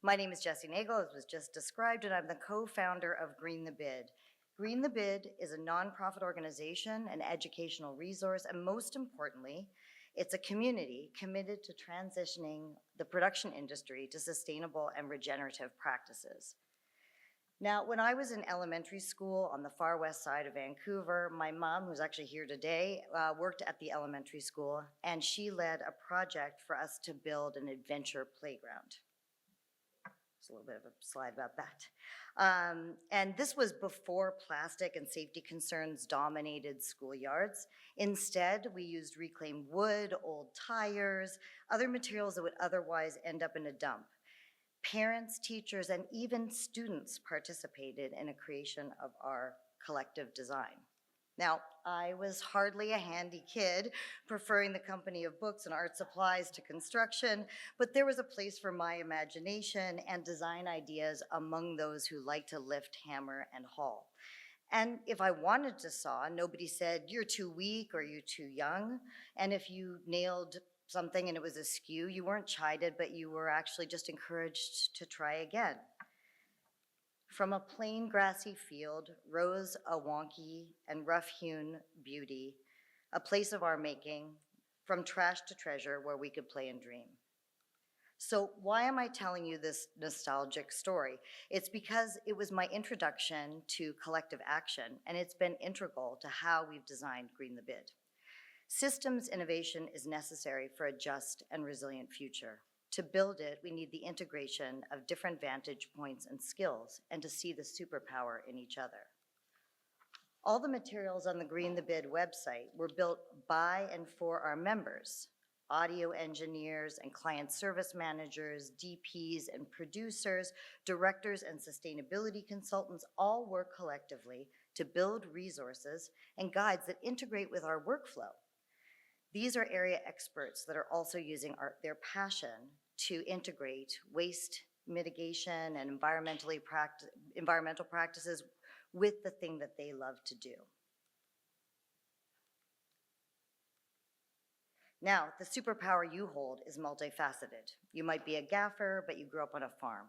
My name is Jessie Nagel, as was just described, and I'm the co-founder of Green the Bid. Green the Bid is a nonprofit organization, an educational resource, and most importantly, it's a community committed to transitioning the production industry to sustainable and regenerative practices. Now, when I was in elementary school on the far west side of Vancouver, my mom, who's actually here today, worked at the elementary school, and she led a project for us to build an adventure playground. Just a little bit of a slide about that. And this was before plastic and safety concerns dominated schoolyards. Instead, we used reclaimed wood, old tires, other materials that would otherwise end up in a dump. Parents, teachers, and even students participated in a creation of our collective design. Now, I was hardly a handy kid, preferring the company of books and art supplies to construction, but there was a place for my imagination and design ideas among those who like to lift, hammer, and haul. And if I wanted to saw, nobody said, "You're too weak" or "You're too young." And if you nailed something and it was askew, you weren't chided, but you were actually just encouraged to try again. From a plain grassy field rose a wonky and rough-hewn beauty, a place of our making, from trash to treasure where we could play and dream. So why am I telling you this nostalgic story? It's because it was my introduction to collective action, and it's been integral to how we've designed Green the Bid. Systems innovation is necessary for a just and resilient future. To build it, we need the integration of different vantage points and skills, and to see the superpower in each other. All the materials on the Green the Bid website were built by and for our members. Audio engineers and client service managers, DPs and producers, directors and sustainability consultants all work collectively to build resources and guides that integrate with our workflow. These are area experts that are also using their passion to integrate waste mitigation and environmental practices with the thing that they love to do. Now, the superpower you hold is multifaceted. You might be a gaffer, but you grew up on a farm.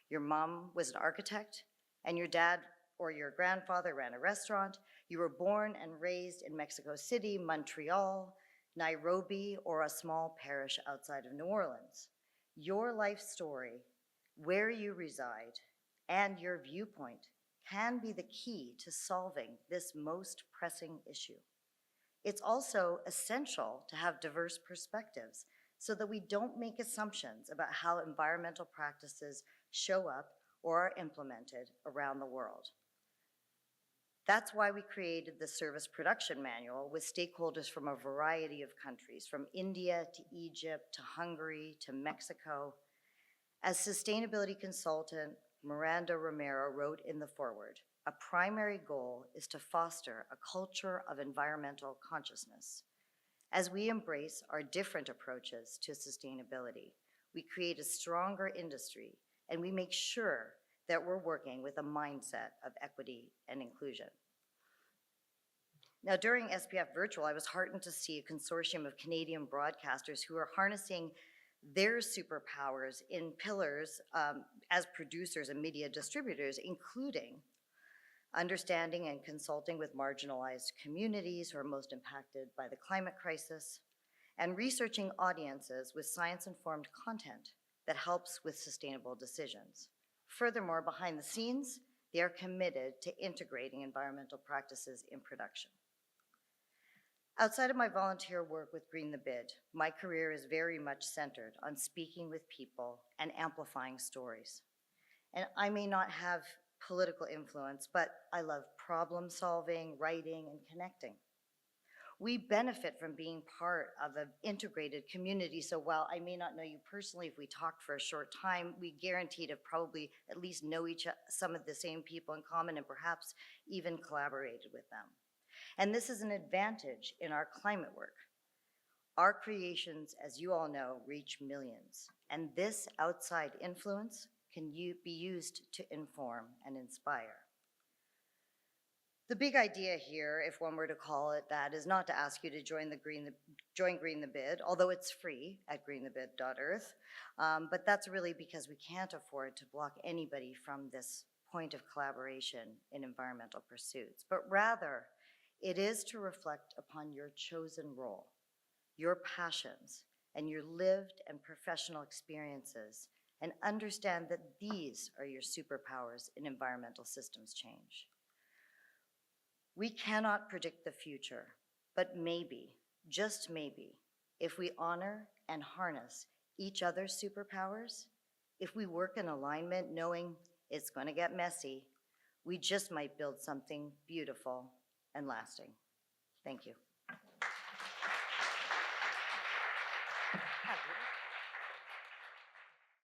Your mom was an architect, and your dad or your grandfather ran a restaurant. You were born and raised in Mexico City, Montreal, Nairobi, or a small parish outside of New Orleans. Your life story, where you reside, and your viewpoint can be the key to solving this most pressing issue. It's also essential to have diverse perspectives so that we don't make assumptions about how environmental practices show up or are implemented around the world. That's why we created the Service Production Manual with stakeholders from a variety of countries, from India to Egypt to Hungary to Mexico. As sustainability consultant Miranda Romero wrote in the foreword, a primary goal is to foster a culture of environmental consciousness. As we embrace our different approaches to sustainability, we create a stronger industry, and we make sure that we're working with a mindset of equity and inclusion. Now, during SPF Virtual, I was heartened to see a consortium of Canadian broadcasters who are harnessing their superpowers in pillars as producers and media distributors, including understanding and consulting with marginalized communities who are most impacted by the climate crisis, and researching audiences with science-informed content that helps with sustainable decisions. Furthermore, behind the scenes, they are committed to integrating environmental practices in production. Outside of my volunteer work with Green the Bid, my career is very much centered on speaking with people and amplifying stories. And I may not have political influence, but I love problem solving, writing, and connecting. We benefit from being part of an integrated community, so while I may not know you personally, if we talked for a short time, we guarantee to probably at least know some of the same people in common and perhaps even collaborated with them. And this is an advantage in our climate work. Our creations, as you all know, reach millions, and this outside influence can be used to inform and inspire. The big idea here, if one were to call it that, is not to ask you to join Green the Bid, although it's free at greenthebid.earth, but that's really because we can't afford to block anybody from this point of collaboration in environmental pursuits, but rather it is to reflect upon your chosen role, your passions, and your lived and professional experiences, and understand that these are your superpowers in environmental systems change. We cannot predict the future, but maybe, just maybe, if we honor and harness each other's superpowers, if we work in alignment knowing it's going to get messy, we just might build something beautiful and lasting. Thank you.